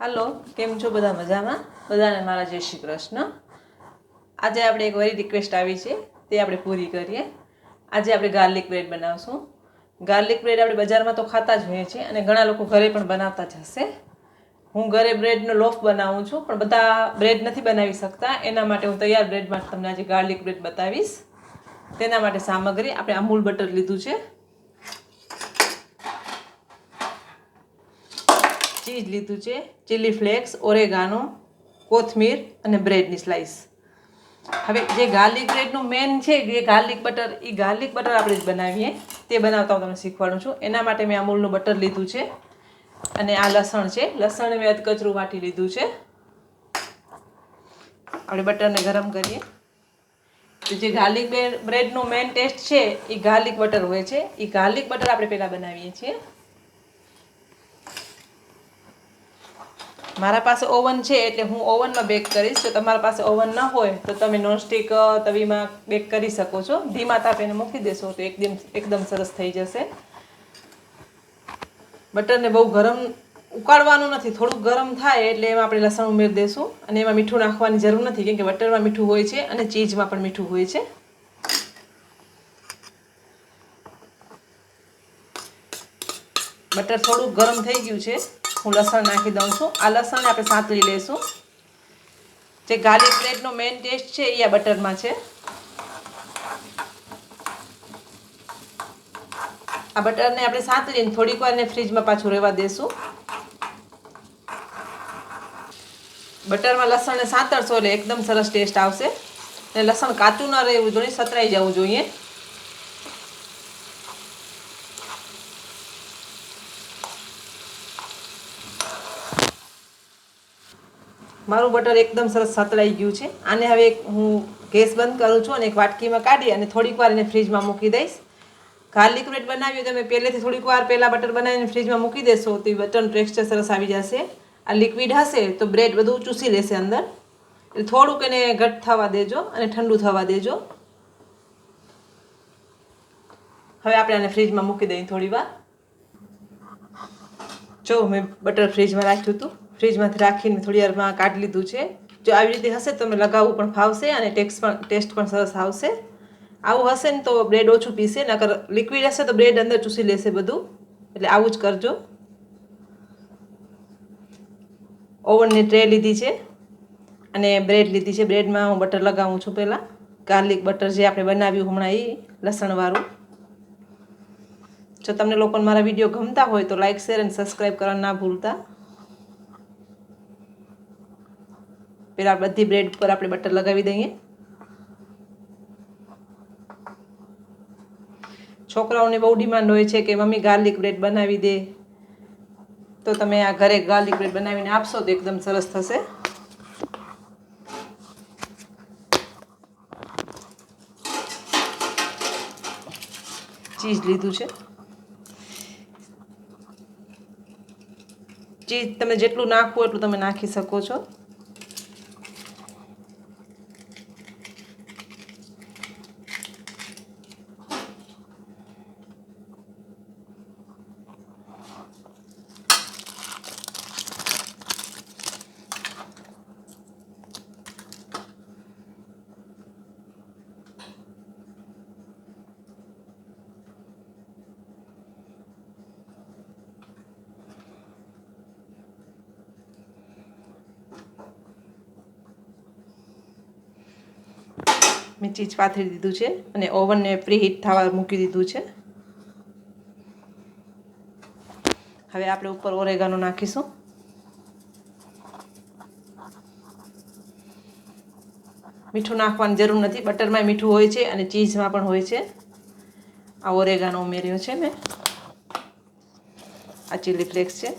હાલો, કેમ છો બધા? મજામાં? બધાને મારા જય શ્રી કૃષ્ણ. આજે આપણે એક વરી રિક્વેસ્ટ આવી છે તે આપણે પૂરી કરીએ. આજે આપણે ગાર્લિક બ્રેડ બનાવશું. ગાર્લિક બ્રેડ આપણે બજારમાં તો ખાતા જ હોઈએ છીએ અને ઘણા લોકો ઘરે પણ બનાવતા જ હશે. હું ઘરે બ્રેડનો લોફ બનાવું છું, પણ બધા બ્રેડ નથી બનાવી શકતા. એના માટે હું તૈયાર બ્રેડમાં તમને આજે ગાર્લિક બ્રેડ બતાવીશ. તેના માટે સામગ્રી આપણે અમૂલ બટર લીધું છે, ચીઝ લીધું છે, ચીલી ફ્લેક્સ, ઓરેગાનો, કોથમીર અને બ્રેડની સ્લાઈસ. હવે જે ગાર્લિક બ્રેડનું મેન છે એ ગાર્લિક બટર આપણે જ બનાવીએ. તે બનાવતા હું તમને શીખવાડું છું. એના માટે મેં અમૂલનું બટર લીધું છે અને આ લસણ છે. લસણ મેં અધકચરું વાટી લીધું છે. આપણે બટરને ગરમ કરીએ. તો જે ગાર્લિક બ્રેડનો મેન ટેસ્ટ છે એ ગાર્લિક બટર હોય છે. એ ગાર્લિક બટર આપણે પહેલાં બનાવીએ છીએ. મારા પાસે ઓવન છે એટલે હું ઓવનમાં બેક કરીશ. જો તમારા પાસે ઓવન ન હોય તો તમે નોનસ્ટિક તવીમાં બેક કરી શકો છો. ધીમા તાપે એને મૂકી દેશો તો એકદમ સરસ થઈ જશે. બટરને બહુ ગરમ ઉકાળવાનું નથી, થોડુંક ગરમ થાય એટલે એમાં આપણે લસણ ઉમેરી દઈશું. અને એમાં મીઠું નાખવાની જરૂર નથી, કેમ કે બટરમાં મીઠું હોય છે અને ચીઝમાં પણ મીઠું હોય છે. બટર થોડુંક ગરમ થઈ ગયું છે. હું લસણ નાખી દઉં છું. આ લસણને આપણે સાંતળી લઈશું. જે ગાર્લિક બ્રેડનો મેઇન ટેસ્ટ છે એ આ બટરમાં છે. આ બટરને આપણે સાંતળીને થોડીક વાર એને ફ્રીજમાં પાછું રહેવા દઈશું. બટરમાં લસણને સાંતળશો એટલે એકદમ સરસ ટેસ્ટ આવશે. અને લસણ કાચું ન રહેવું જોઈએ, સતરાઈ જવું જોઈએ. મારું બટર એકદમ સરસ સતળાઈ ગયું છે. આને હવે હું ગેસ બંધ કરું છું અને એક વાટકીમાં કાઢી અને થોડીક વાર એને ફ્રીજમાં મૂકી દઈશ. ગાર્લિક બ્રેડ બનાવી તમે પહેલેથી થોડીક વાર પહેલાં બટર બનાવીને ફ્રીજમાં મૂકી દેશો તો એ બટરનું ટેક્સચર સરસ આવી જશે. આ લિક્વિડ હશે તો બ્રેડ બધું ચૂસી લેશે અંદર. એટલે થોડુંક એને ઘટ થવા દેજો અને ઠંડુ થવા દેજો. હવે આપણે આને ફ્રીજમાં મૂકી દઈએ થોડી વાર. જો મેં બટર ફ્રીજમાં રાખ્યું હતું. ફ્રીજમાંથી રાખીને થોડી વારમાં કાઢી લીધું છે. જો આવી રીતે હશે તો તમે લગાવવું પણ ફાવશે અને ટેસ્ટ પણ સરસ આવશે. આવું હશે ને તો બ્રેડ ઓછું પીશે, નકર લિક્વિડ હશે તો બ્રેડ અંદર ચૂસી લેશે બધું. એટલે આવું જ કરજો. ઓવનની ટ્રે લીધી છે અને બ્રેડ લીધી છે. બ્રેડમાં હું બટર લગાવું છું પહેલાં. ગાર્લિક બટર જે આપણે બનાવ્યું હમણાં એ લસણવાળું. જો તમને લોકોને મારા વિડીયો ગમતા હોય તો લાઇક, શેર અને સબસ્ક્રાઈબ કરવાનું ના ભૂલતા. પહેલાં બધી બ્રેડ પર આપણે બટર લગાવી દઈએ. છોકરાઓને બહુ ડિમાન્ડ હોય છે કે મમ્મી ગાર્લિક બ્રેડ બનાવી દે. તો તમે આ ઘરે ગાર્લિક બ્રેડ બનાવીને આપશો તો એકદમ સરસ થશે. ચીઝ લીધું છે. ચીઝ તમે જેટલું નાખવું એટલું તમે નાખી શકો છો. મેં ચીઝ પાથરી દીધું છે અને ઓવનને પ્રીહીટ થવા મૂકી દીધું છે. હવે આપણે ઉપર ઓરેગાનો નાખીશું. મીઠું નાખવાની જરૂર નથી. બટરમાં મીઠું હોય છે અને ચીઝમાં પણ હોય છે. આ ઓરેગાનો ઉમેર્યો છે મેં. આ ચીલી ફ્લેક્સ છે.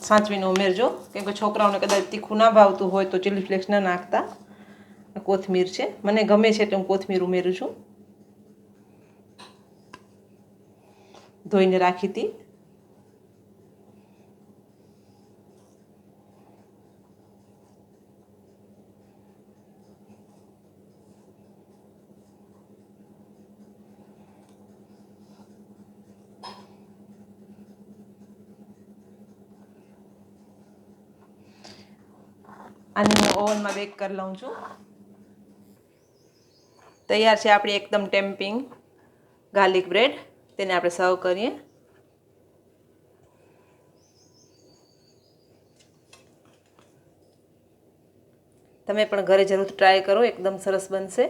સાચવીને ઉમેરજો, કેમ કે છોકરાઓને કદાચ તીખું ના ભાવતું હોય તો ચીલી ફ્લેક્સ ના નાખતા. કોથમીર છે, મને ગમે છે એટલે હું કોથમીર ઉમેરું છું. ધોઈને રાખી હતી. આને હું ઓવનમાં બેક કરી લઉં છું. તૈયાર છે આપણી એકદમ ટેમ્પિંગ ગાર્લિક બ્રેડ. તેને આપણે સર્વ કરીએ. તમે પણ ઘરે જરૂર ટ્રાય કરો, એકદમ સરસ બનશે.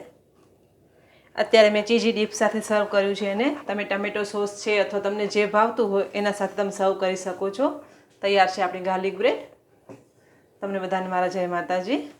અત્યારે મેં ચીઝી ડીપ સાથે સર્વ કર્યું છે એને. તમે ટમેટો સોસ છે અથવા તમને જે ભાવતું હોય એના સાથે તમે સર્વ કરી શકો છો. તૈયાર છે આપણી ગાર્લિક બ્રેડ. તમને બધાને મારા જય માતાજી.